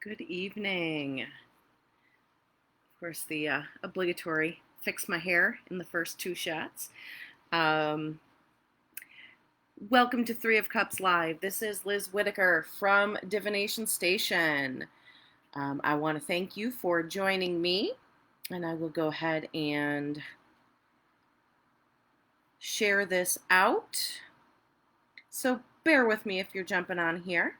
Good evening. Of course, the obligatory fix my hair in the first two shots. Um, Welcome to Three of Cups Live. This is Liz Whitaker from Divination Station. I want to thank you for joining me, and I will go ahead and share this out. So bear with me if you're jumping on here.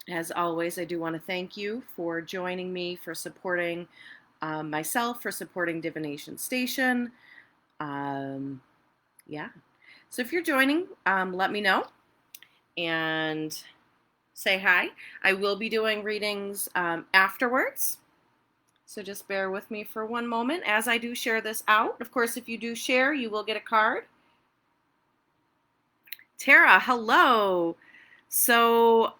As always, I do want to thank you for joining me, for supporting myself, for supporting Divination Station. Yeah. So if you're joining, let me know and say hi. I will be doing readings afterwards. So just bear with me for one moment as I do share this out. Of course, if you do share, you will get a card. Tara, hello. So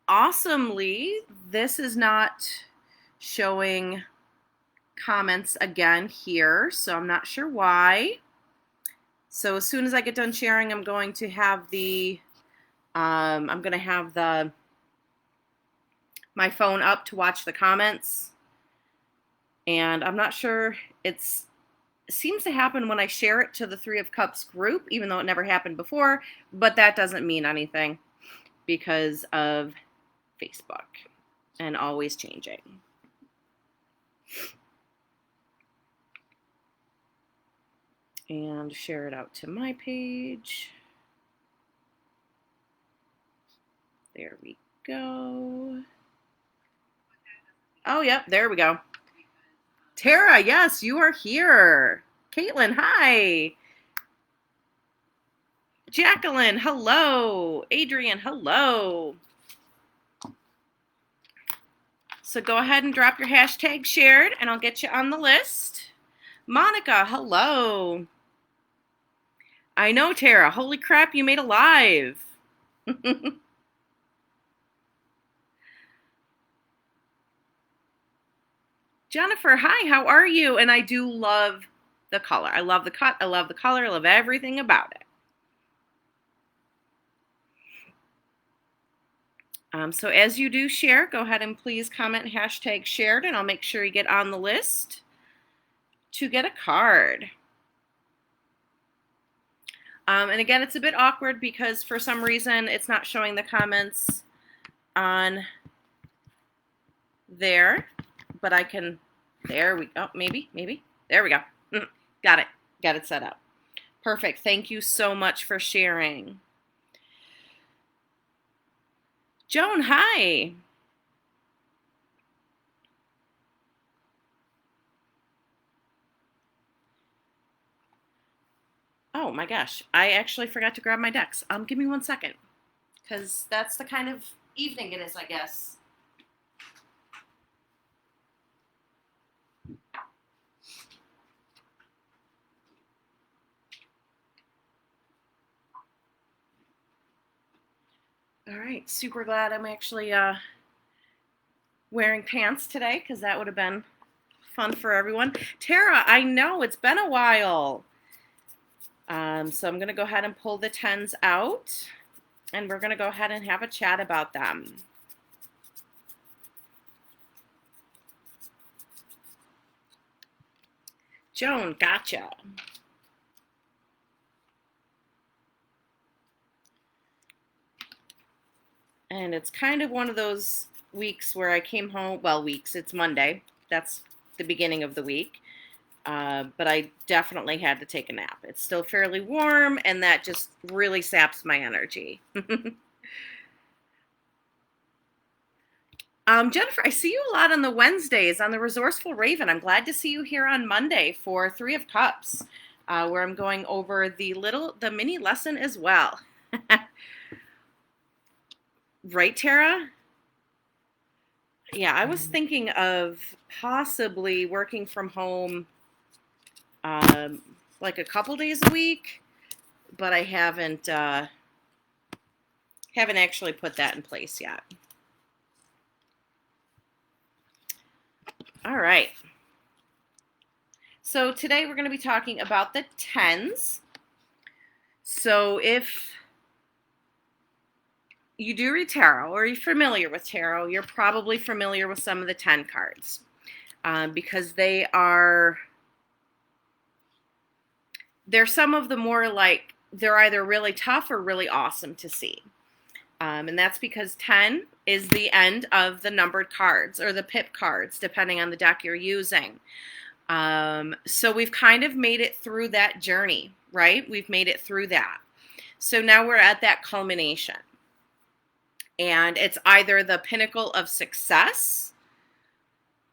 awesomely, this is not showing comments again here, so I'm not sure why. So as soon as I get done sharing, I'm going to have my phone up to watch the comments. And I'm not sure, it seems to happen when I share it to the Three of Cups group, even though it never happened before, but that doesn't mean anything because of Facebook and always changing. And share it out to my page. There we go. Oh, yep, there we go. Tara, yes, you are here. Caitlin, hi. Jacqueline, hello. Adrian, hello. So go ahead and drop your hashtag shared, and I'll get you on the list. Monica, hello. I know, Tara. Holy crap, you made a live. Jennifer, hi, how are you? And I do love the color. I love the cut. I love the color. I love everything about it. So as you do share, go ahead and please comment hashtag shared, and I'll make sure you get on the list to get a card. And again, it's a bit awkward because for some reason it's not showing the comments on there, but I can, there we go, maybe, there we go. Got it set up. Perfect, thank you so much for sharing. Joan, hi. Oh my gosh, I actually forgot to grab my decks. Give me 1 second, because that's the kind of evening it is, I guess. All right, super glad I'm actually wearing pants today, because that would have been fun for everyone. Tara, I know, it's been a while. So I'm going to go ahead and pull the 10s out, and we're going to go ahead and have a chat about them. Joan, gotcha. And it's kind of one of those weeks where I came home, well, it's Monday. That's the beginning of the week. But I definitely had to take a nap. It's still fairly warm, and that just really saps my energy. Jennifer, I see you a lot on the Wednesdays on the Resourceful Raven. I'm glad to see you here on Monday for Three of Cups, where I'm going over the mini lesson as well. Right, Tara? Yeah, I was thinking of possibly working from home like a couple days a week, but I haven't actually put that in place yet. All right. So today we're going to be talking about the 10s. So if you do read tarot, or you're familiar with tarot, you're probably familiar with some of the 10 cards, because they're some of the more like, they're either really tough or really awesome to see. And that's because 10 is the end of the numbered cards, or the pip cards, depending on the deck you're using. So we've kind of made it through that journey, right? We've made it through that. So now we're at that culmination. And it's either the pinnacle of success,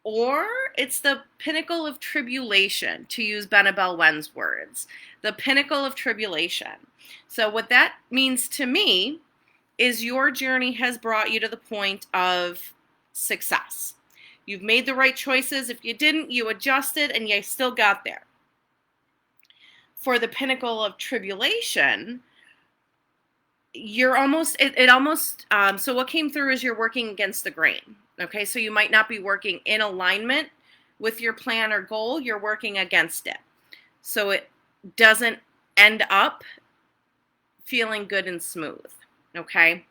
or it's the pinnacle of tribulation, to use Benabel Wen's words. The pinnacle of tribulation. So what that means to me is your journey has brought you to the point of success. You've made the right choices. If you didn't, you adjusted and you still got there. For the pinnacle of tribulation, you're almost, so what came through is you're working against the grain. Okay, so you might not be working in alignment with your plan or goal. You're working against it. So it doesn't end up feeling good and smooth. Okay.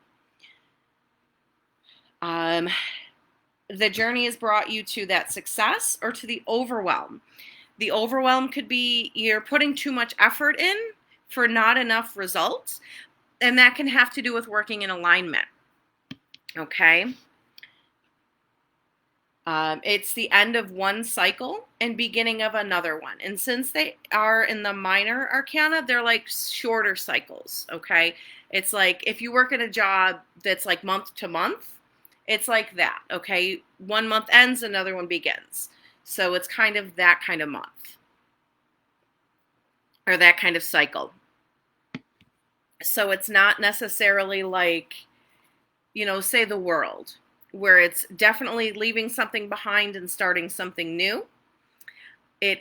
The journey has brought you to that success or to the overwhelm. The overwhelm could be you're putting too much effort in for not enough results, and that can have to do with working in alignment. Okay. It's the end of one cycle and beginning of another one. And since they are in the minor arcana, they're like shorter cycles, okay? It's like if you work at a job that's like month to month, it's like that, okay? One month ends, another one begins. So it's kind of that kind of month, or that kind of cycle. So it's not necessarily like, say the world, where it's definitely leaving something behind and starting something new. The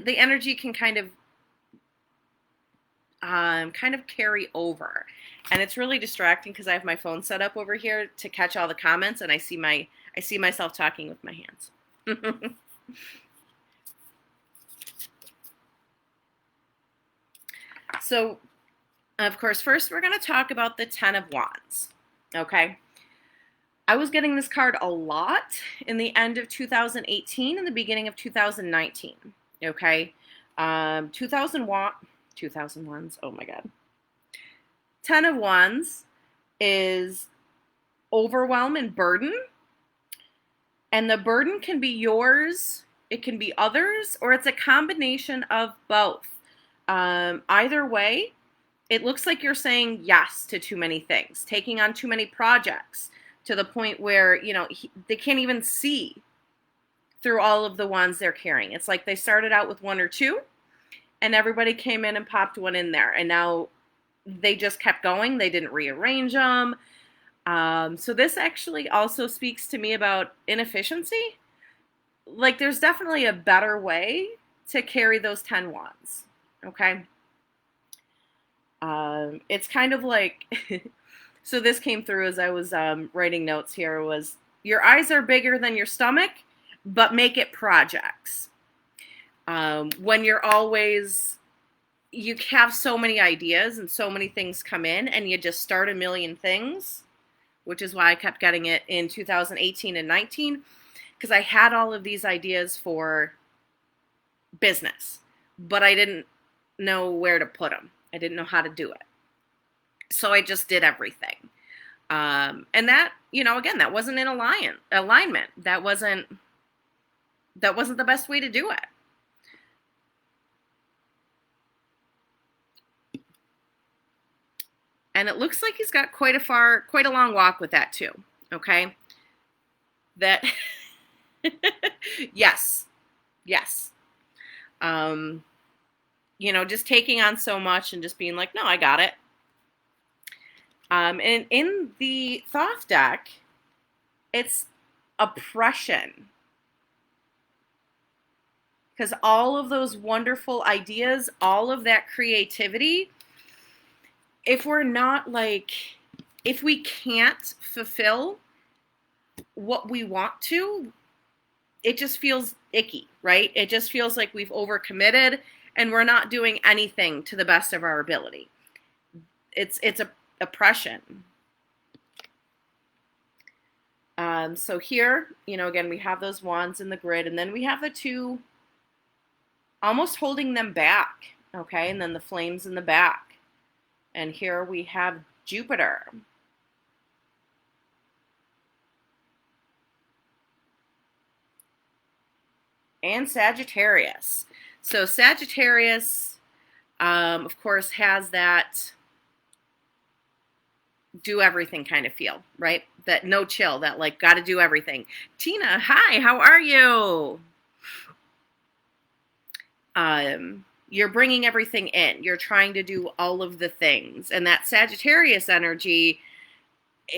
energy can kind of carry over. And it's really distracting because I have my phone set up over here to catch all the comments, and I see myself talking with my hands. So, of course, first we're going to talk about the 10 of Wands. Okay. I was getting this card a lot in the end of 2018 and the beginning of 2019. Okay. 2000 Wands. Oh my God. 10 of Wands is overwhelm and burden. And the burden can be yours, it can be others, or it's a combination of both. Either way, it looks like you're saying yes to too many things, taking on too many projects to the point where, they can't even see through all of the ones they're carrying. It's like they started out with one or two, and everybody came in and popped one in there. And now they just kept going. They didn't rearrange them. So this actually also speaks to me about inefficiency. Like there's definitely a better way to carry those 10 wands. Okay. It's kind of like, so this came through as I was writing notes here, was your eyes are bigger than your stomach, but make it projects. When you have so many ideas and so many things come in and you just start a million things, which is why I kept getting it in 2018 and 19, because I had all of these ideas for business, but I didn't know where to put them. I didn't know how to do it. So I just did everything. And that, again, that wasn't in alignment. That wasn't the best way to do it. And it looks like he's got quite a long walk with that too. Okay. That, yes. Just taking on so much and just being like, no, I got it. And in the Thoth deck, it's oppression. Because all of those wonderful ideas, all of that creativity, if we can't fulfill what we want to, it just feels icky, right? It just feels like we've overcommitted and we're not doing anything to the best of our ability. It's oppression. So here, again, we have those wands in the grid, and then we have the two almost holding them back, okay? And then the flames in the back. And here we have Jupiter. And Sagittarius. So Sagittarius, of course, has that do everything kind of feel, right? That no chill, that like got to do everything. Tina, hi, how are you? You're bringing everything in. You're trying to do all of the things. And that Sagittarius energy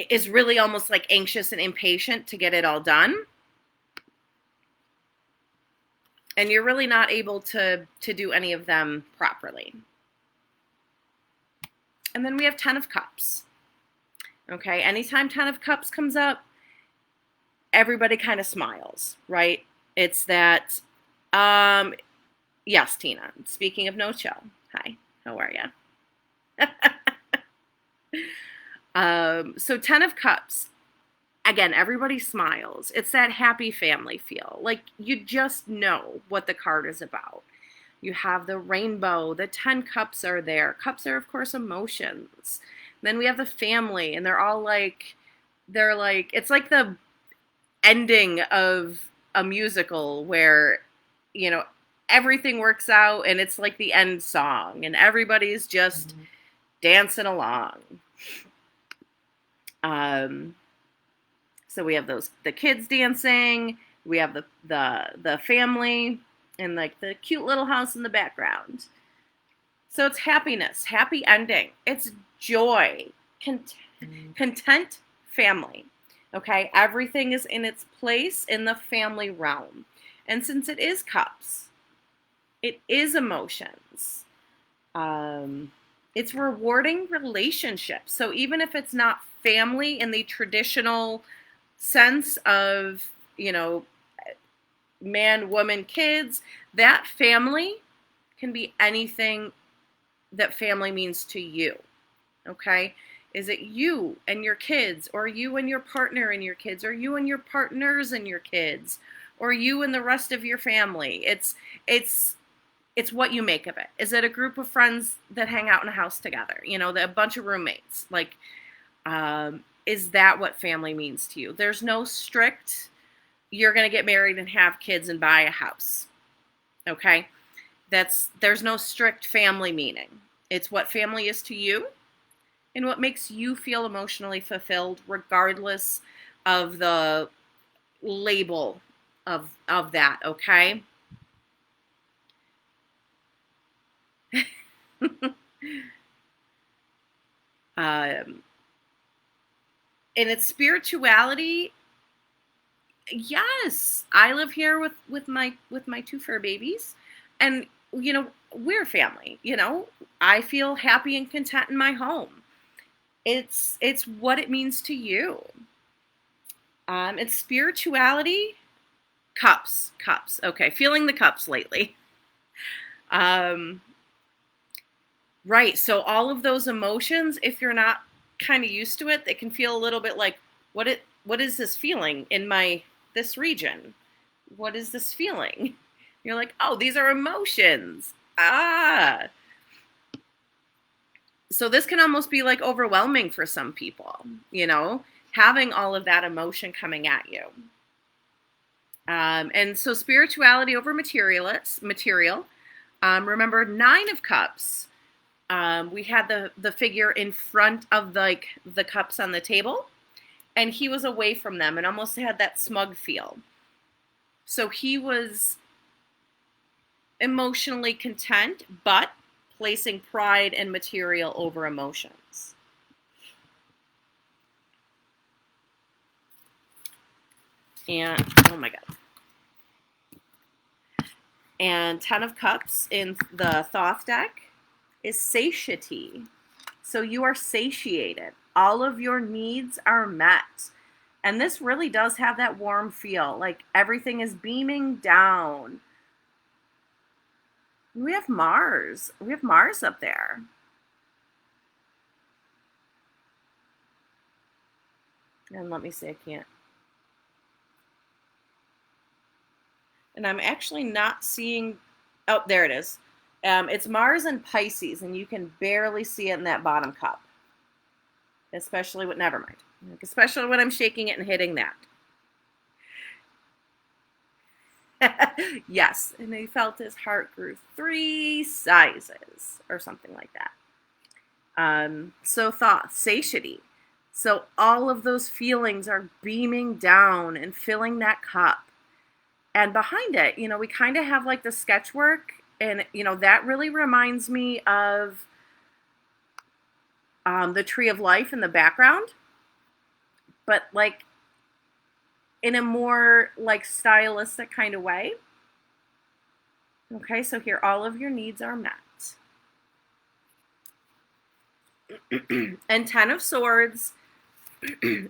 is really almost like anxious and impatient to get it all done. And you're really not able to do any of them properly. And then we have 10 of Cups. Okay, anytime 10 of Cups comes up, everybody kind of smiles, right? It's that, yes, Tina, speaking of no chill. Hi, how are you? So 10 of Cups, again, everybody smiles. It's that happy family feel. Like you just know what the card is about. You have the rainbow, the 10 cups are there. Cups are, of course, emotions. Then we have the family, and they're like, it's like the ending of a musical where, everything works out and it's like the end song and everybody's just dancing along. So we have the kids dancing, we have the family, and like the cute little house in the background. So it's happiness, happy ending. It's joy, content family. Okay, everything is in its place in the family realm. And since it is cups, it is emotions. It's rewarding relationships. So even if it's not family in the traditional sense of, man, woman, kids, that family can be anything that family means to you. Okay? Is it you and your kids, or you and your partner and your kids, or you and your partners and your kids, or you and the rest of your family? It's what you make of it. Is it a group of friends that hang out in a house together? A bunch of roommates. Like, is that what family means to you? There's no strict, you're going to get married and have kids and buy a house. Okay? There's no strict family meaning. It's what family is to you and what makes you feel emotionally fulfilled, regardless of the label of that, okay? In its spirituality, yes, I live here with my two fur babies, and we're family. I feel happy and content in my home. It's what it means to you. It's spirituality, cups. Okay, feeling the cups lately. Right, so all of those emotions, if you're not kind of used to it, they can feel a little bit like, what is this feeling in this region? What is this feeling? You're like, oh, these are emotions. So this can almost be like overwhelming for some people, having all of that emotion coming at you. And so spirituality over material. Remember, 9 of Cups. We had the figure in front of the cups on the table, and he was away from them and almost had that smug feel. So he was emotionally content, but placing pride and material over emotions. And, oh my God. And 10 of Cups in the Thoth deck is satiety. So you are satiated. All of your needs are met. And this really does have that warm feel, like everything is beaming down. We have Mars. We have Mars up there. And let me see, I can't. And I'm actually not seeing, oh, there it is. It's Mars and Pisces, and you can barely see it in that bottom cup. Especially with, never mind. Especially when I'm shaking it and hitting that. Yes, and he felt his heart grew 3 sizes or something like that. So thought, satiety. So all of those feelings are beaming down and filling that cup. And behind it, we kind of have like the sketch work, and that really reminds me of the Tree of Life in the background, but like in a more like stylistic kind of way. Okay, so here all of your needs are met. And Ten of Swords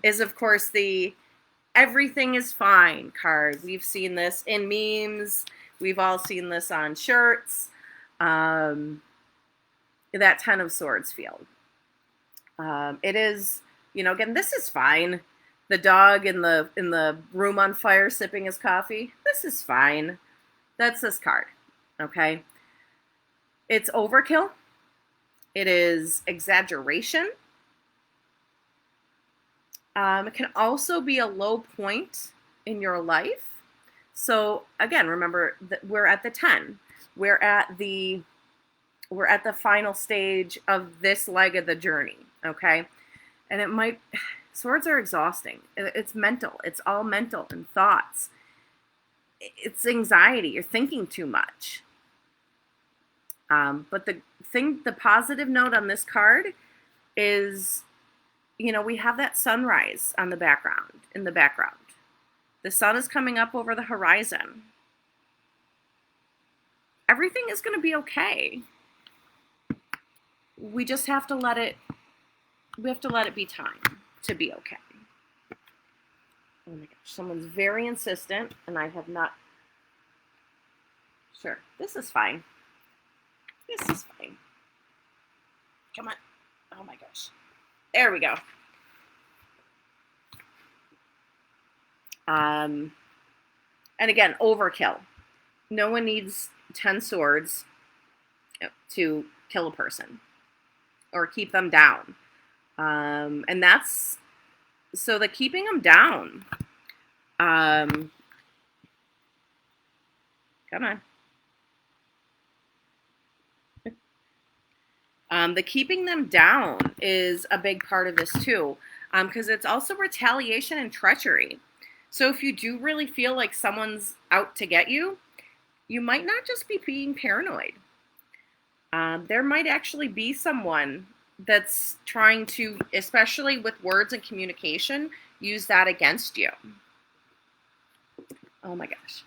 is, of course, the everything is fine card. We've seen this in memes. We've all seen this on shirts. That Ten of Swords feel. It is, again, this is fine. The dog in the room on fire sipping his coffee. This is fine. That's this card. Okay. It's overkill. It is exaggeration. It can also be a low point in your life. So again, remember that we're at the 10. We're at the final stage of this leg of the journey. Okay. And swords are exhausting. It's mental. It's all mental and thoughts. It's anxiety. You're thinking too much. But the positive note on this card is, we have that sunrise in the background. The sun is coming up over the horizon. Everything is going to be okay. We just have to let it be time to be okay. Oh my gosh, someone's very insistent, and I have not. Sure, this is fine. This is fine. Come on. Oh my gosh. There we go. And again, overkill. No one needs 10 swords to kill a person or keep them down. And that's, so the keeping them down. Come on. The keeping them down is a big part of this too, because it's also retaliation and treachery. So if you do really feel like someone's out to get you, you might not just be being paranoid. There might actually be someone that's trying to, especially with words and communication, use that against you. Oh my gosh.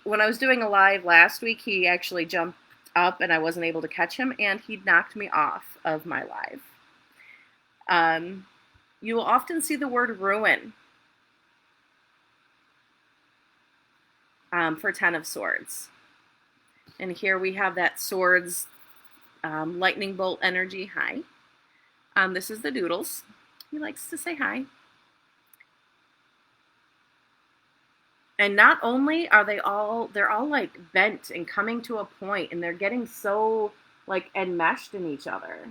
When I was doing a live last week, he actually jumped up and I wasn't able to catch him, and he knocked me off of my live. You will often see the word ruin for 10 of Swords. And here we have that swords lightning bolt energy. Hi. This is the Doodles. He likes to say hi. And not only are they're all like bent and coming to a point, and they're getting so like enmeshed in each other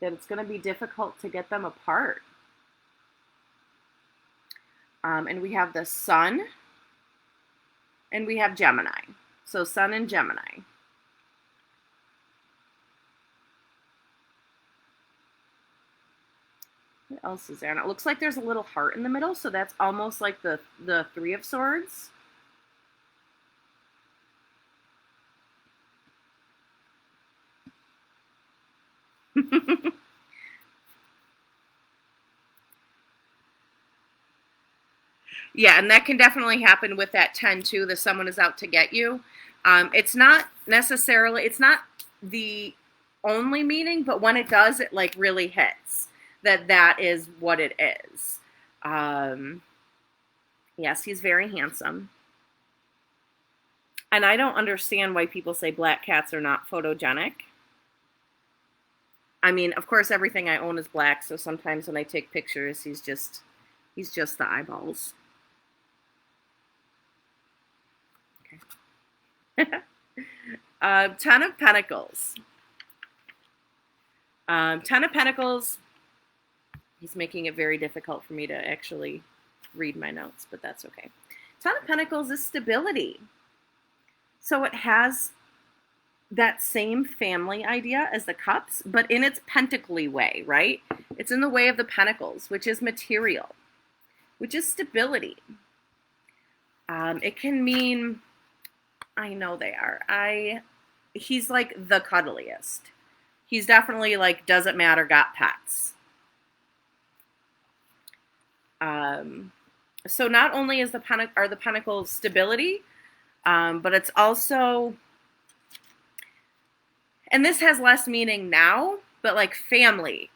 that it's going to be difficult to get them apart. And we have the Sun, and we have Gemini. So Sun and Gemini. What else is there? And it looks like there's a little heart in the middle, so that's almost like the Three of Swords. Yeah, and that can definitely happen with that 10 too, that someone is out to get you. It's not the only meaning, but when it does, it like really hits that is what it is. Yes, he's very handsome. And I don't understand why people say black cats are not photogenic. I mean, of course, everything I own is black, so sometimes when I take pictures, he's just the eyeballs. Okay. 10 of Pentacles. 10 of Pentacles. He's making it very difficult for me to actually read my notes, but that's okay. 10 of Pentacles is stability. So it has that same family idea as the Cups, but in its pentacly way, right? It's in the way of the Pentacles, which is material, which is stability. It can mean, I know they are. He's like the cuddliest. He's definitely like, doesn't matter, got pets. So not only is the Pentacles stability, but it's also, and this has less meaning now, but like family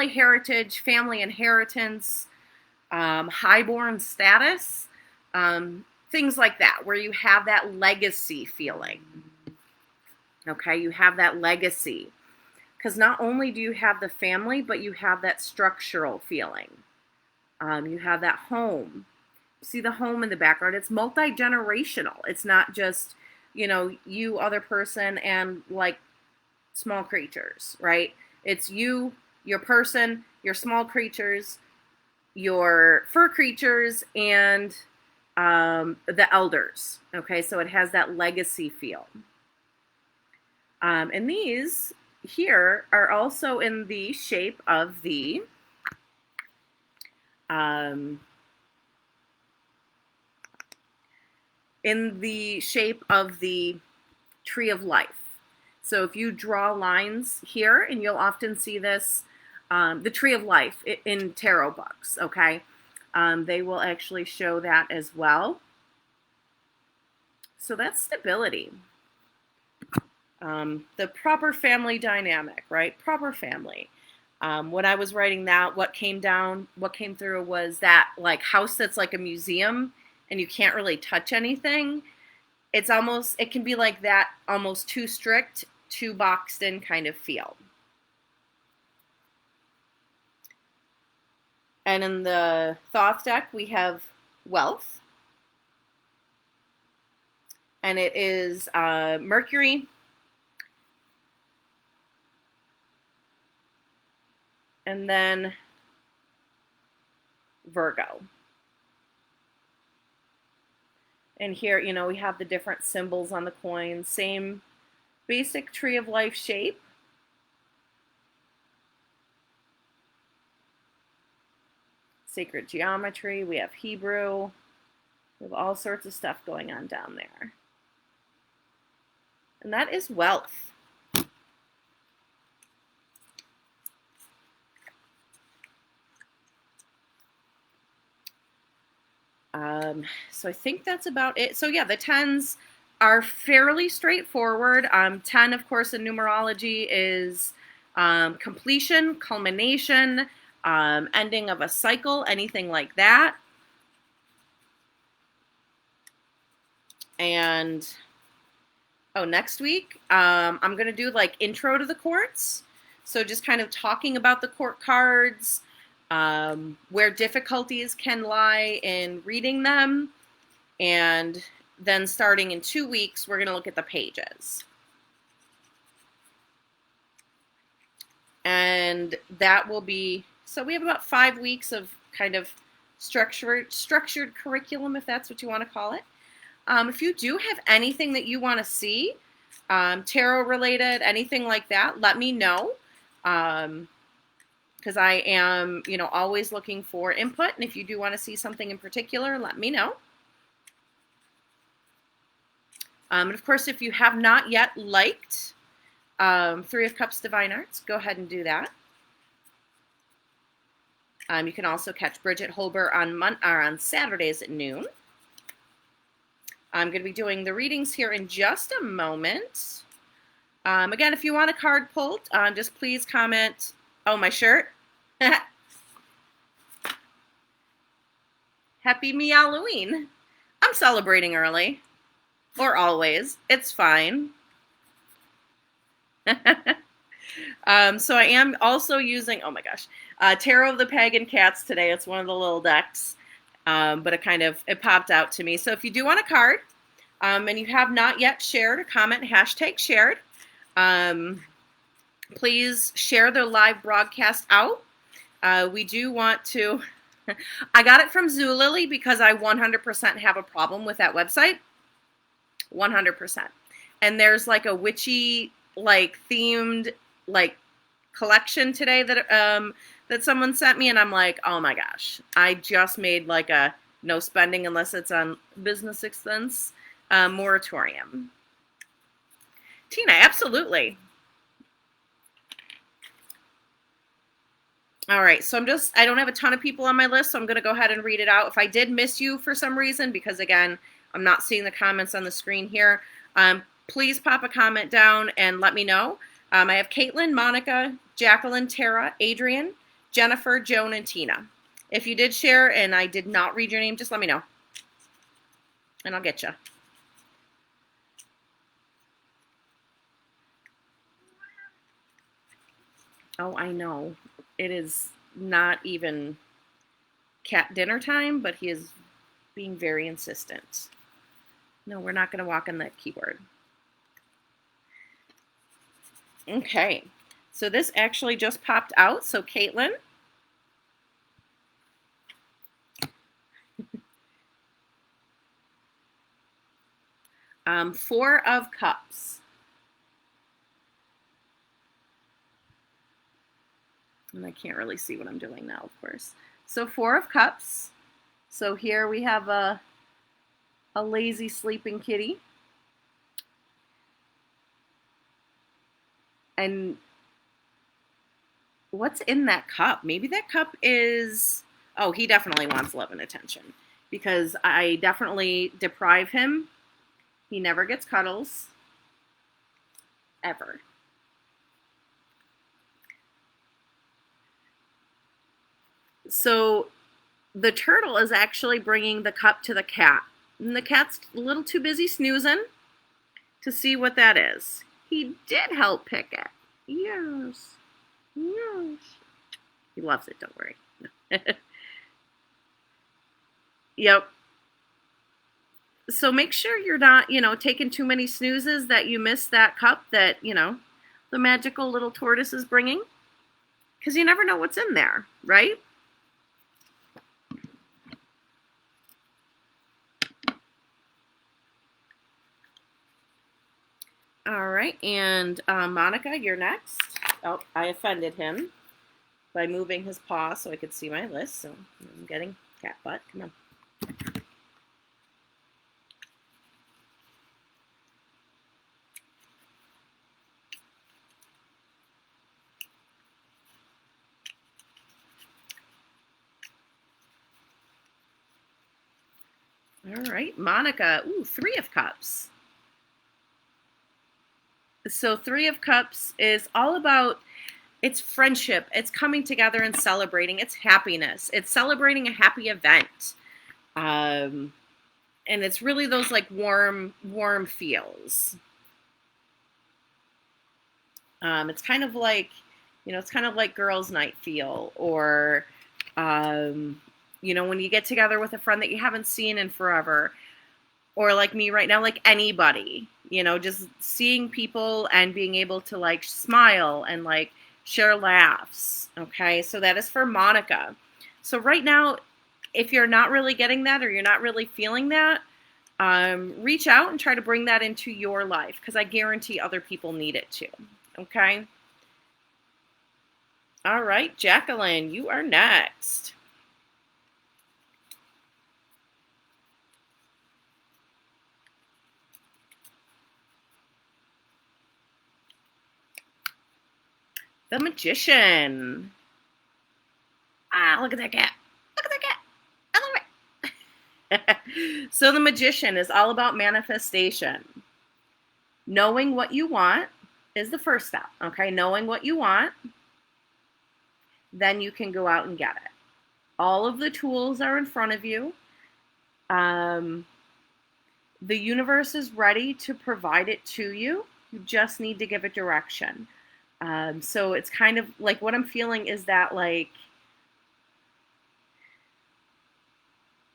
heritage, family inheritance, highborn status, things like that, where you have that legacy feeling. Okay, you have that legacy. Because not only do you have the family, but you have that structural feeling. You have that home. See the home in the background? It's multi-generational. It's not just, you, other person, and like small creatures, right? It's you, your person, your small creatures, your fur creatures, and the elders. Okay, so it has that legacy feel. And these here are also in the shape of the Tree of Life. So if you draw lines here, and you'll often see this, the Tree of Life in tarot books, okay? They will actually show that as well. So that's stability. The proper family dynamic, right? Proper family. When I was writing that, what came through was that like house that's like a museum and you can't really touch anything. It can be like that, almost too strict, too boxed in kind of feel. And in the Thoth deck, we have wealth. And it is Mercury, and then Virgo. And here, we have the different symbols on the coin. Same basic Tree of Life shape. Sacred geometry. We have Hebrew. We have all sorts of stuff going on down there. And that is wealth. So I think that's about it. So yeah, the 10s are fairly straightforward. 10, of course, in numerology is completion, culmination, ending of a cycle, anything like that. And next week, I'm going to do like intro to the courts. So just kind of talking about the court cards, where difficulties can lie in reading them. And then starting in 2 weeks, we're going to look at the pages. And that will be, so we have about 5 weeks of kind of structured curriculum, if that's what you want to call it. If you do have anything that you want to see, tarot related, anything like that, let me know. Because I am, always looking for input. And if you do want to see something in particular, let me know. And of course, if you have not yet liked 3 of Cups Divine Arts, go ahead and do that. You can also catch Bridget Holber on Saturdays at noon. I'm going to be doing the readings here in just a moment. Again, if you want a card pulled, just please comment. Oh, my shirt. Happy Me Halloween. I'm celebrating early. Or always. It's fine. So I am also using, oh my gosh, Tarot of the Pagan Cats today. It's one of the little decks, but it popped out to me. So if you do want a card, and you have not yet shared, a comment, hashtag shared, please share the live broadcast out. We do want to, I got it from Zulily because I 100% have a problem with that website. 100%. And there's like a witchy, like themed, like collection today that someone sent me, and I'm like, oh my gosh, I just made like a no spending unless it's on business expense moratorium. Tina, absolutely. All right, so I don't have a ton of people on my list, so I'm going to go ahead and read it out. If I did miss you for some reason, because again, I'm not seeing the comments on the screen here, please pop a comment down and let me know. I have Caitlin, Monica, Jacqueline, Tara, Adrian, Jennifer, Joan, and Tina. If you did share and I did not read your name, just let me know, and I'll get you. Oh, I know. It is not even cat dinner time, but he is being very insistent. No, we're not going to walk on that keyboard. Okay, so this actually just popped out. So Caitlin. Four of Cups. And I can't really see what I'm doing now, of course. So Four of Cups. So here we have a lazy sleeping kitty. And what's in that cup? Maybe that cup is, oh, he definitely wants love and attention, because I definitely deprive him. He never gets cuddles, ever. So the turtle is actually bringing the cup to the cat. And the cat's a little too busy snoozing to see what that is. He did help pick it. Yes. Yes. He loves it, don't worry. Yep. So make sure you're not, taking too many snoozes that you miss that cup that, the magical little tortoise is bringing. Because you never know what's in there, right? All right, and Monica, you're next. Oh, I offended him by moving his paw so I could see my list. So I'm getting cat butt. Come on. All right, Monica. Ooh, Three of Cups. So Three of Cups is all about, it's friendship. It's coming together and celebrating. It's happiness. It's celebrating a happy event. And it's really those like warm feels. It's kind of like, it's kind of like girls' night feel, or, when you get together with a friend that you haven't seen in forever, or like me right now, like anybody, just seeing people and being able to like smile and like share laughs. Okay, so that is for Monica. So right now, if you're not really getting that, or you're not really feeling that, reach out and try to bring that into your life, because I guarantee other people need it too. Okay. All right, Jacqueline, you are next. The Magician. Ah, look at that cat. Look at that cat. I love it. So the Magician is all about manifestation. Knowing what you want is the first step, okay? Knowing what you want, then you can go out and get it. All of the tools are in front of you. The universe is ready to provide it to you. You just need to give it direction. So it's kind of like what I'm feeling is that like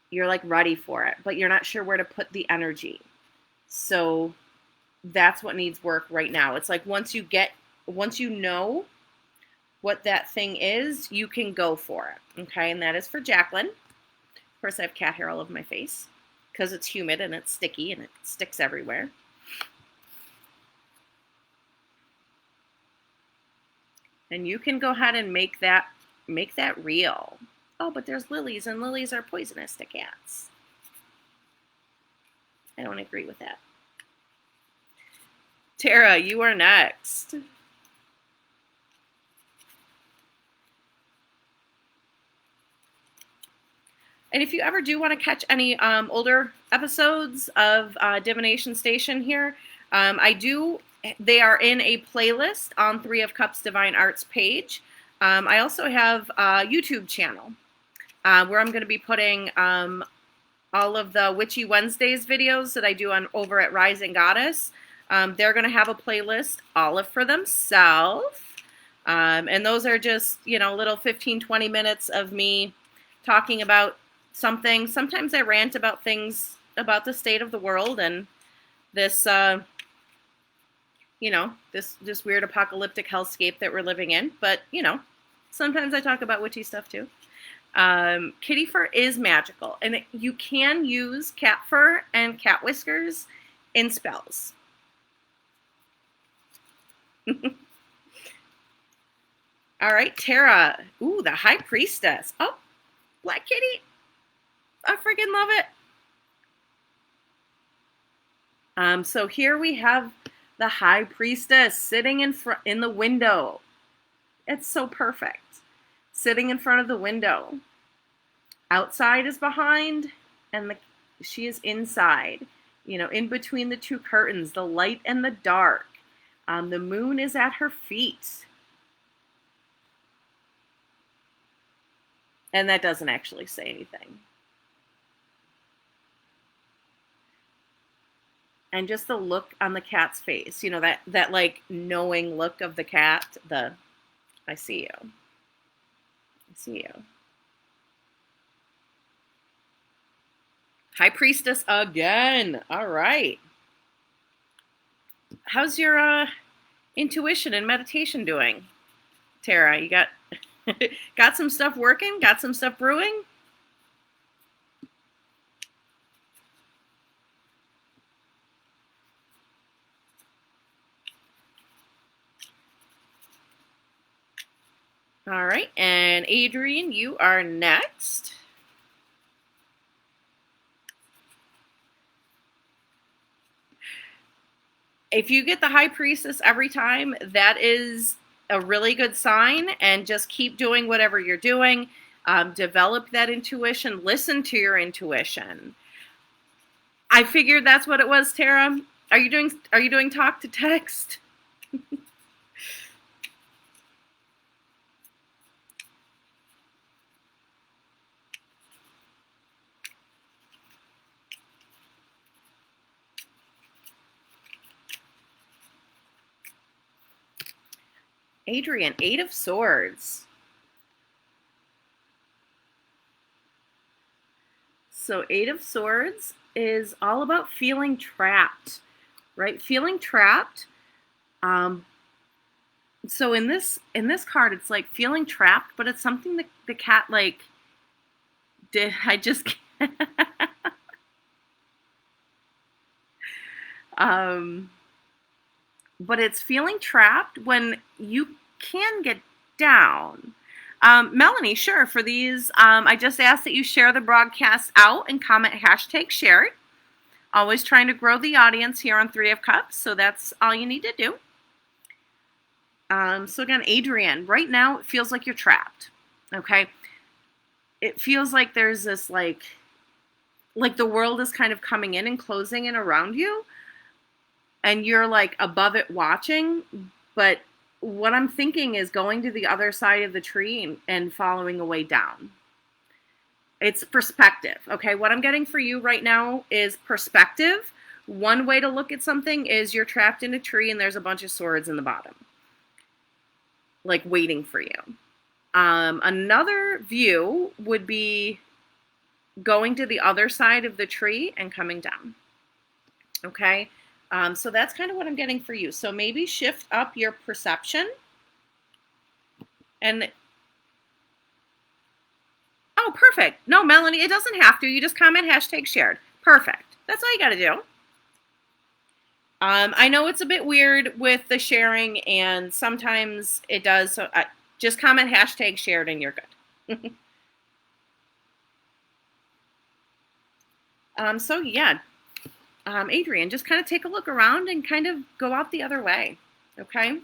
you're like ready for it, but you're not sure where to put the energy. So that's what needs work right now. It's like once you know what that thing is, you can go for it. Okay, and that is for Jacqueline. Of course, I have cat hair all over my face because it's humid and it's sticky and it sticks everywhere. And you can go ahead and make that real. Oh, but there's lilies, and lilies are poisonous to cats. I don't agree with that. Tara, you are next. And if you ever do want to catch any older episodes of Divination Station here, they are in a playlist on Three of Cups Divine Arts page. I also have a YouTube channel where I'm going to be putting all of the Witchy Wednesdays videos that I do over at Rising Goddess. They're going to have a playlist all for themselves. And those are just, little 15, 20 minutes of me talking about something. Sometimes I rant about things about the state of the world and this, this weird apocalyptic hellscape that we're living in. But, sometimes I talk about witchy stuff too. Kitty fur is magical, and you can use cat fur and cat whiskers in spells. All right, Tara. Ooh, the High Priestess. Oh, Black Kitty. I freaking love it. So here we have the High Priestess sitting in the window. It's so perfect. Sitting in front of the window. Outside is behind, and she is inside. In between the two curtains, the light and the dark. The moon is at her feet. And that doesn't actually say anything. And just the look on the cat's face, that like knowing look of the cat, I see you. I see you. High Priestess again. All right. How's your intuition and meditation doing, Tara? You got some stuff working? Got some stuff brewing? All right, and Adrian, you are next. If you get the High Priestess every time, that is a really good sign, and just keep doing whatever you're doing. Develop that intuition. Listen to your intuition. I figured that's what it was, Tara. Are you doing talk to text? Adrian, 8 of Swords. So 8 of Swords is all about feeling trapped, right? Feeling trapped. So in this card, it's like feeling trapped, but it's something that the cat like did. I just but it's feeling trapped when you can get down. Melanie, sure, for these, I just ask that you share the broadcast out and comment #share it. Always trying to grow the audience here on Three of Cups, so that's all you need to do. So again, Adrian, right now it feels like you're trapped, okay? It feels like there's this like the world is kind of coming in and closing in around you, and you're like above it watching, but what I'm thinking is going to the other side of the tree and following a way down. It's perspective, okay? What I'm getting for you right now is perspective. One way to look at something is you're trapped in a tree and there's a bunch of swords in the bottom. like waiting for you. Another view would be going to the other side of the tree and coming down. Okay, so that's kind of what I'm getting for you. So maybe shift up your perception. And oh, perfect. No, Melanie, it doesn't have to. You just comment #shared. Perfect. That's all you got to do. I know it's a bit weird with the sharing, and sometimes it does. So just comment #shared and you're good. So yeah, Adrian, just kind of take a look around and kind of go out the other way. Okay.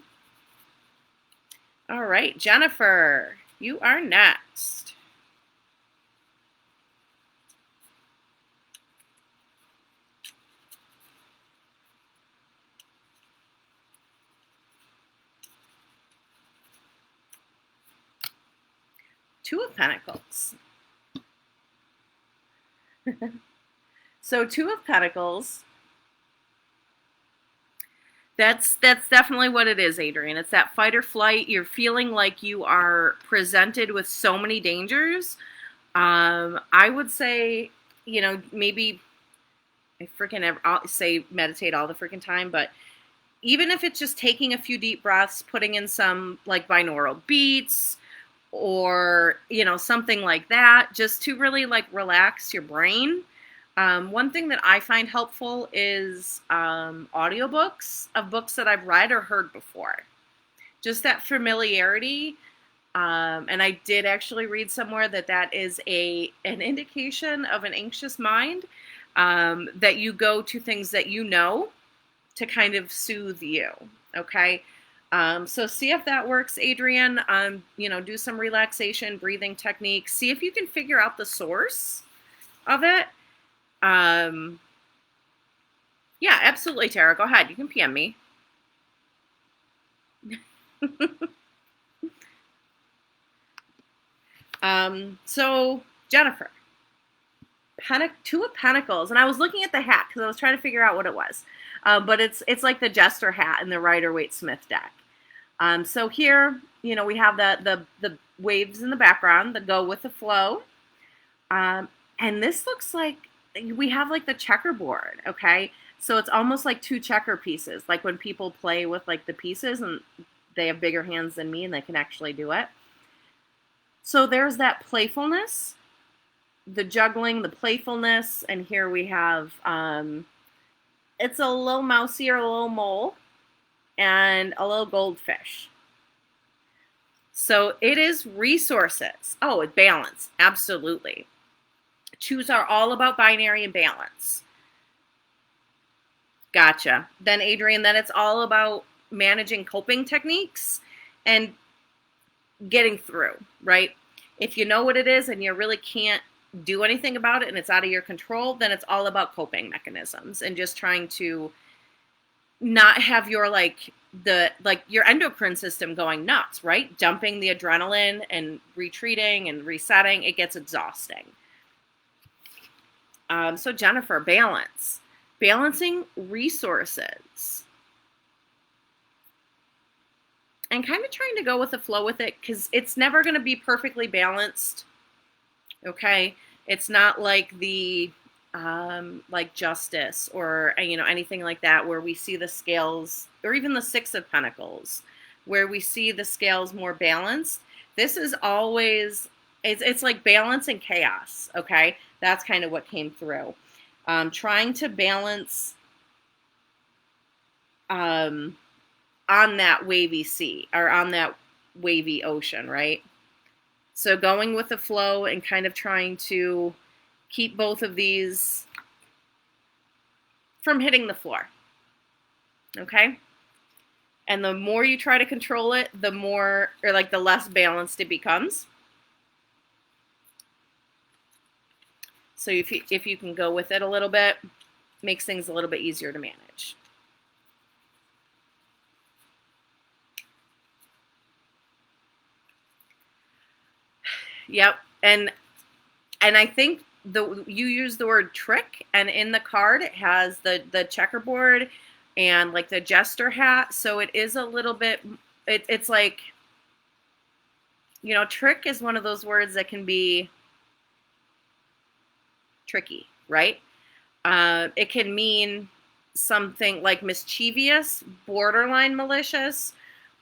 All right, Jennifer, you are next. Two of Pentacles. So Two of Pentacles, that's definitely what it is, Adrian. It's that fight or flight. You're feeling like you are presented with so many dangers. I would say, you know, maybe I'll say meditate all the freaking time, but even if it's just taking a few deep breaths, putting in some like binaural beats or, you know, something like that, just to really like relax your brain. One thing that I find helpful is audiobooks of books that I've read or heard before. Just that familiarity. And I did actually read somewhere that is an indication of an anxious mind, that you go to things that you know to kind of soothe you. Okay. So see if that works, Adrian. You know, do some relaxation, breathing techniques. See if you can figure out the source of it. Yeah, absolutely, Tara. Go ahead. You can PM me. So Jennifer, Two of Pentacles, and I was looking at the hat because I was trying to figure out what it was. But it's like the Jester hat in the Rider-Waite-Smith deck. So here, you know, we have the waves in the background that go with the flow. And this looks like we have like the checkerboard, okay? So it's almost like two checker pieces, like when people play with like the pieces and they have bigger hands than me and they can actually do it. So there's that playfulness, the juggling, the playfulness, and here we have, it's a little mousy or a little mole and a little goldfish. So it is resources. Oh, it's balance, absolutely. Twos are all about binary and balance. Gotcha. Then Adrian, then it's all about managing coping techniques and getting through, right? If you know what it is and you really can't do anything about it and it's out of your control, then it's all about coping mechanisms and just trying to not have your your endocrine system going nuts, right? Dumping the adrenaline and retreating and resetting, it gets exhausting. So Jennifer, balance. Balancing resources. And kind of trying to go with the flow with it because it's never going to be perfectly balanced. Okay? It's not like the like Justice or, you know, anything like that where we see the scales, or even the Six of Pentacles, where we see the scales more balanced. This is always, it's like balance and chaos, okay? That's kind of what came through. Trying to balance on that wavy sea or on that wavy ocean, right? So going with the flow and kind of trying to keep both of these from hitting the floor, okay? And the more you try to control it, the more, or like the less balanced it becomes. So if you can go with it a little bit, makes things a little bit easier to manage. Yep. And I think you use the word trick, and in the card it has the checkerboard and like the jester hat. So it is a little bit, it's like trick is one of those words that can be tricky, right? It can mean something like mischievous, borderline malicious,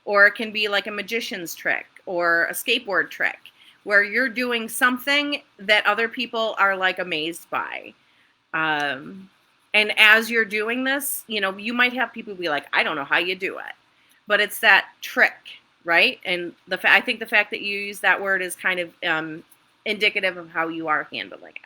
or it can be like a magician's trick or a skateboard trick where you're doing something that other people are like amazed by. And as you're doing this, you might have people be like, I don't know how you do it, but it's that trick, right? And I think the fact that you use that word is kind of indicative of how you are handling it.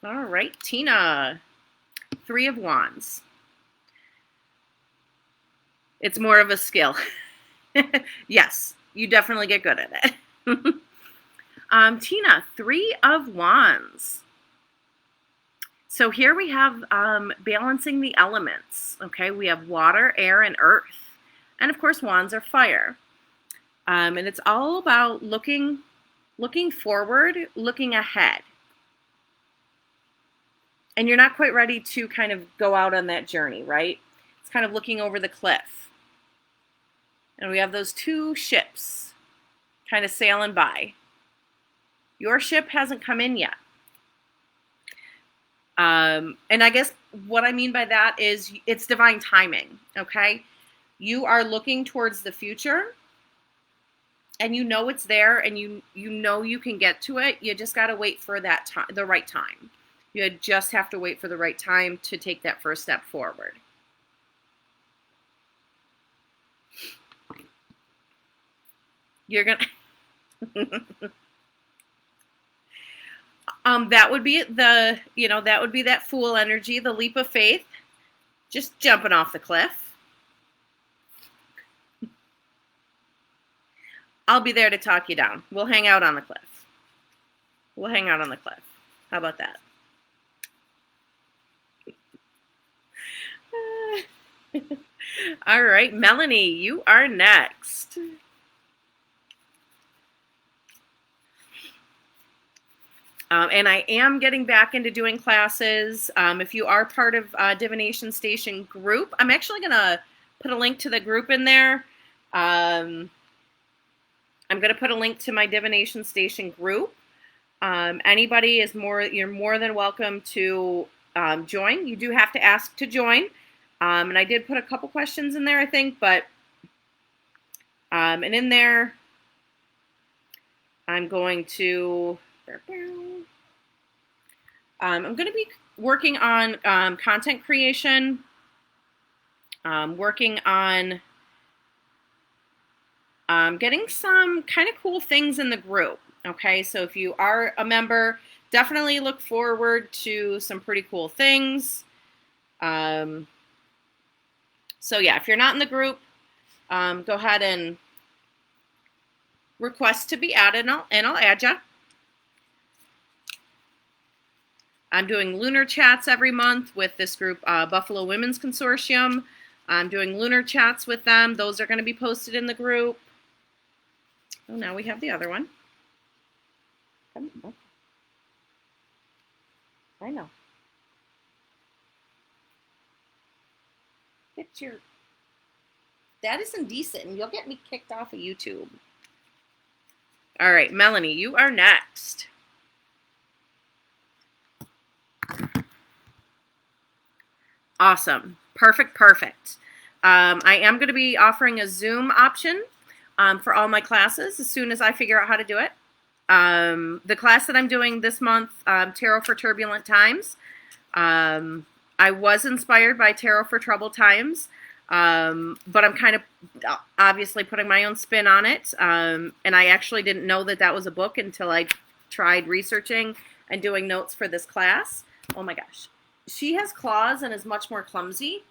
All right, Tina, 3 of Wands. It's more of a skill. Yes, you definitely get good at it. Tina, 3 of Wands. So here we have balancing the elements. Okay, we have water, air, and earth. And of course, wands are fire. And it's all about looking forward, looking ahead. And you're not quite ready to kind of go out on that journey, right? It's kind of looking over the cliff. And we have those 2 ships kind of sailing by. Your ship hasn't come in yet. And I guess what I mean by that is it's divine timing, okay? You are looking towards the future, and you know it's there, and you know you can get to it. You just got to wait for that time, the right time. You just have to wait for the right time to take that first step forward. You're going to... that would be that fool energy, the leap of faith, just jumping off the cliff. I'll be there to talk you down. We'll hang out on the cliff. How about that? All right, Melanie, you are next. And I am getting back into doing classes. If you are part of Divination Station group, I'm actually going to put a link to the group in there. I'm going to put a link to my Divination Station group. Anybody you're more than welcome to join. You do have to ask to join. And I did put a couple questions in there, I think, but and in there, I'm going to... I'm going to be working on content creation, working on getting some kind of cool things in the group. Okay, so if you are a member, definitely look forward to some pretty cool things. So yeah, if you're not in the group, go ahead and request to be added, and I'll add you. I'm doing lunar chats every month with this group, Buffalo Women's Consortium. I'm doing lunar chats with them. Those are going to be posted in the group. Oh, now we have the other one. Come on. I know. That is indecent, and you'll get me kicked off of YouTube. All right, Melanie, you are next. Awesome. Perfect. I am going to be offering a Zoom option for all my classes as soon as I figure out how to do it. The class that I'm doing this month, Tarot for Turbulent Times, I was inspired by Tarot for Troubled Times, but I'm kind of obviously putting my own spin on it. And I actually didn't know that was a book until I tried researching and doing notes for this class. Oh my gosh. She has claws and is much more clumsy.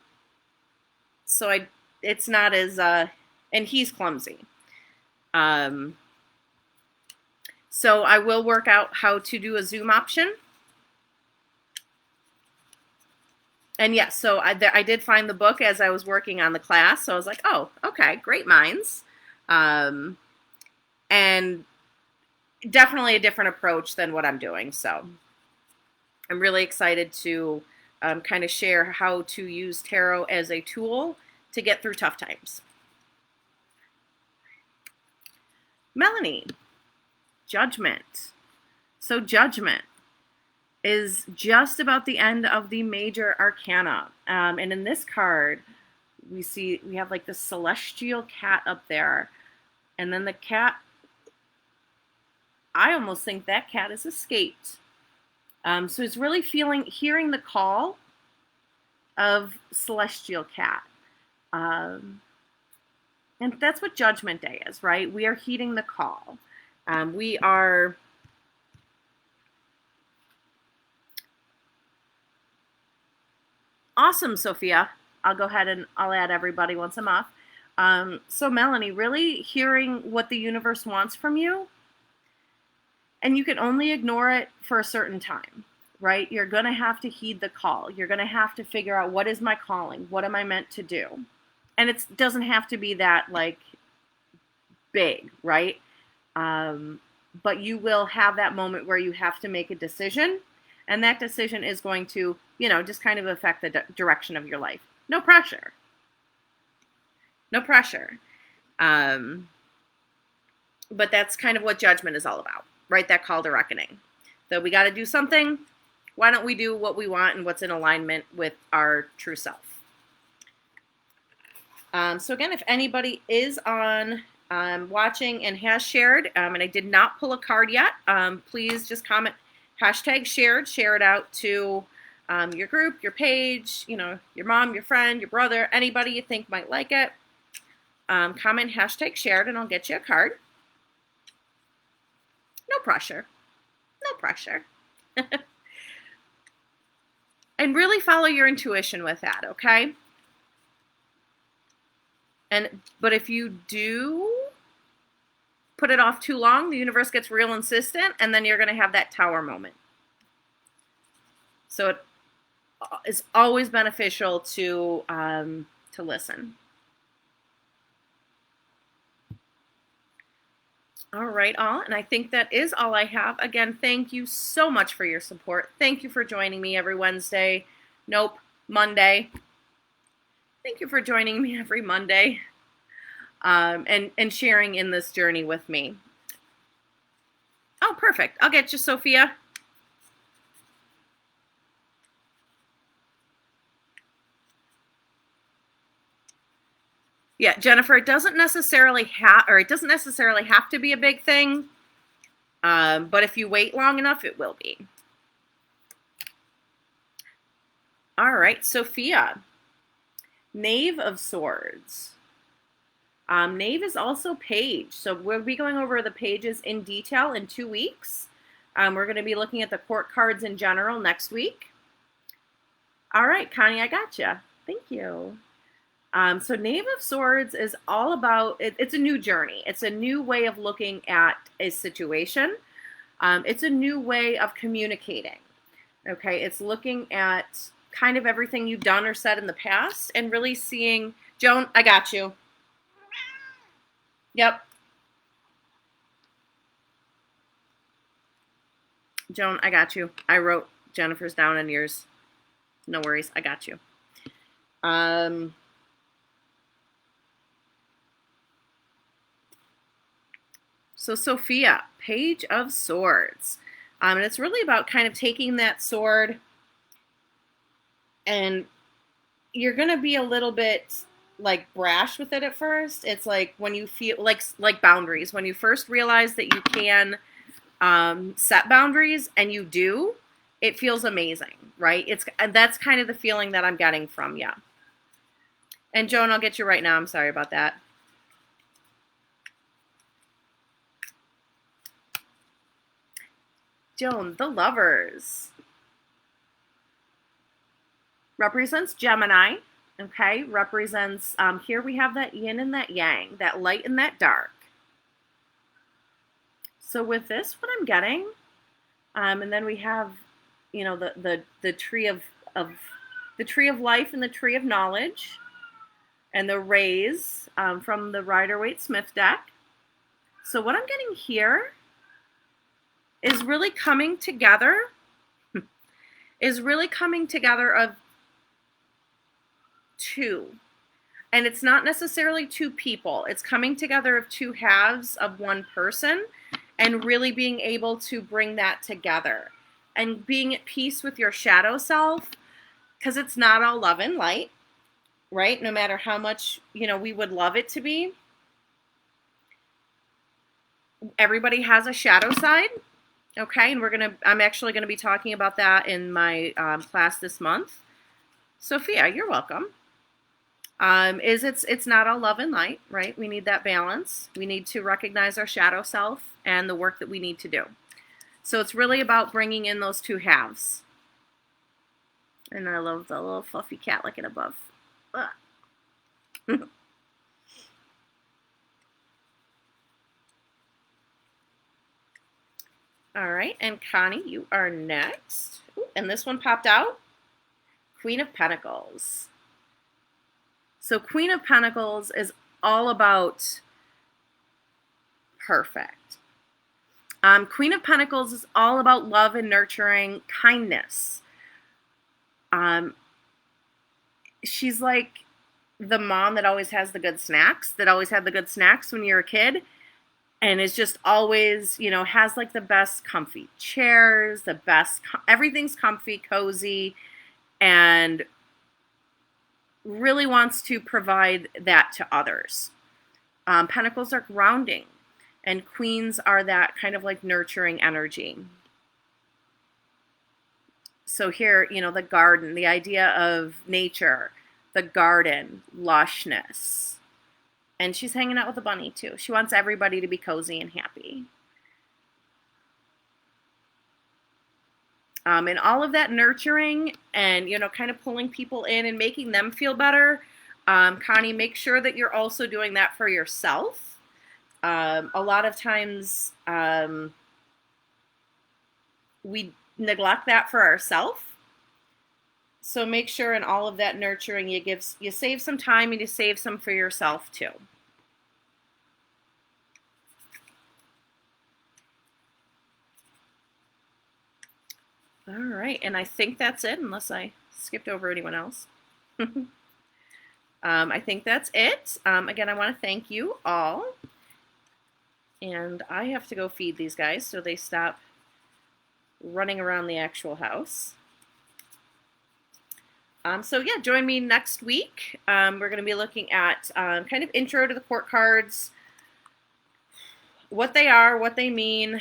So it's not as, and he's clumsy. So I will work out how to do a Zoom option. And yes, so I did find the book as I was working on the class. So I was like, oh, okay, great minds. And definitely a different approach than what I'm doing. So I'm really excited to kind of share how to use tarot as a tool to get through tough times. Melanie, Judgment. So Judgment is just about the end of the major arcana. And in this card, we have like this celestial cat up there. And then the cat, I almost think that cat has escaped. So it's really hearing the call of celestial cat. And that's what Judgment Day is, right? We are heeding the call. We are awesome, Sophia. I'll go ahead and I'll add everybody once I'm off. So Melanie, really hearing what the universe wants from you, and you can only ignore it for a certain time, right? You're going to have to heed the call. You're going to have to figure out, what is my calling? What am I meant to do? And it doesn't have to be that like big, right? But you will have that moment where you have to make a decision, and that decision is going to, just kind of affect the direction of your life. No pressure. No pressure. But that's kind of what Judgment is all about, right? That call to reckoning. So we got to do something. Why don't we do what we want and what's in alignment with our true self? So again, if anybody is on watching and has shared, and I did not pull a card yet, please just comment #shared, share it out to your group, your page, your mom, your friend, your brother, anybody you think might like it. Comment #shared and I'll get you a card. No pressure. No pressure. And really follow your intuition with that, okay? But if you do put it off too long, the universe gets real insistent, and then you're going to have that tower moment. So it is always beneficial to listen. All right, all. And I think that is all I have. Again, thank you so much for your support. Thank you for joining me every Wednesday. Nope, Monday. Thank you for joining me every Monday and sharing in this journey with me. Oh, perfect. I'll get you, Sophia. Yeah, Jennifer, it doesn't necessarily have to be a big thing. But if you wait long enough, it will be. All right, Sophia. Knave of Swords. Knave is also page. So we'll be going over the pages in detail in 2 weeks. We're going to be looking at the court cards in general next week. All right, Connie, I gotcha. Thank you. So Knave of Swords is all about, it's a new journey. It's a new way of looking at a situation. It's a new way of communicating. Okay, it's looking at kind of everything you've done or said in the past and really seeing, Joan, I got you. Yep. Joan, I got you. I wrote Jennifer's down and yours. No worries, I got you. So Sophia, Page of Swords. And it's really about kind of taking that sword, and you're going to be a little bit like brash with it at first. It's like when you feel like boundaries. When you first realize that you can set boundaries, and you do, it feels amazing, right? That's kind of the feeling that I'm getting from you. And Joan, I'll get you right now. I'm sorry about that. Joan, the Lovers. Represents Gemini, okay? Represents, here we have that yin and that yang, that light and that dark. So with this, what I'm getting, and then we have, the tree of the tree of life and the tree of knowledge, and the rays from the Rider-Waite-Smith deck. So what I'm getting here is really coming together is really coming together of two. And it's not necessarily two people. It's coming together of two halves of one person and really being able to bring that together and being at peace with your shadow self, because it's not all love and light, right? No matter how much, we would love it to be. Everybody has a shadow side, okay? And I'm actually going to be talking about that in my class this month. Sophia, you're welcome. It's not all love and light, right? We need that balance. We need to recognize our shadow self and the work that we need to do. So it's really about bringing in those two halves. And I love the little fluffy cat looking above. All right, and Connie, you are next. Ooh, and this one popped out. Queen of Pentacles. So Queen of Pentacles is all about perfect. Queen of Pentacles is all about love and nurturing, kindness. She's like the mom that always has the good snacks, that always had the good snacks when you're a kid, and is just always, has like the best comfy chairs, everything's comfy, cozy, and really wants to provide that to others. Pentacles are grounding, and queens are that kind of like nurturing energy. So here, the garden, the idea of nature, the garden, lushness. And she's hanging out with a bunny too. She wants everybody to be cozy and happy. And all of that nurturing and, kind of pulling people in and making them feel better. Connie, make sure that you're also doing that for yourself. A lot of times we neglect that for ourselves. So make sure in all of that nurturing, you save some time and you save some for yourself too. All right, and I think that's it, unless I skipped over anyone else. I think that's it. Again, I want to thank you all. And I have to go feed these guys so they stop running around the actual house. So yeah, join me next week. We're going to be looking at kind of intro to the court cards, what they are, what they mean,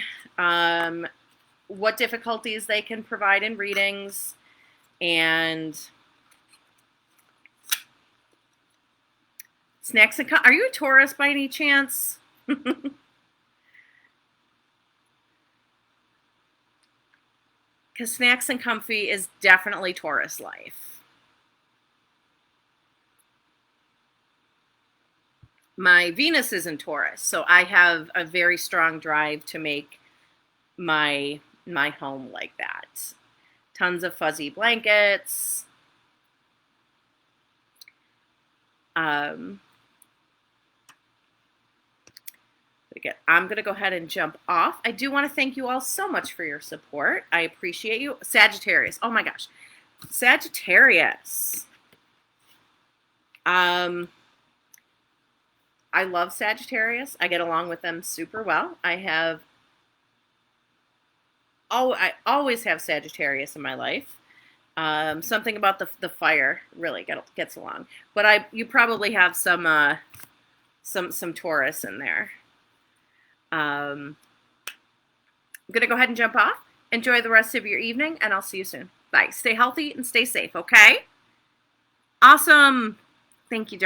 what difficulties they can provide in readings, and snacks and are you a Taurus by any chance? Because snacks and comfy is definitely Taurus life. My Venus is in Taurus, so I have a very strong drive to make my home like that. Tons of fuzzy blankets. Again, I'm going to go ahead and jump off. I do want to thank you all so much for your support. I appreciate you. Sagittarius. Oh my gosh. Sagittarius. I love Sagittarius. I get along with them super well. I always have Sagittarius in my life. Something about the fire really gets along. But you probably have some Taurus in there. I'm going to go ahead and jump off. Enjoy the rest of your evening, and I'll see you soon. Bye. Stay healthy and stay safe, okay? Awesome. Thank you, John.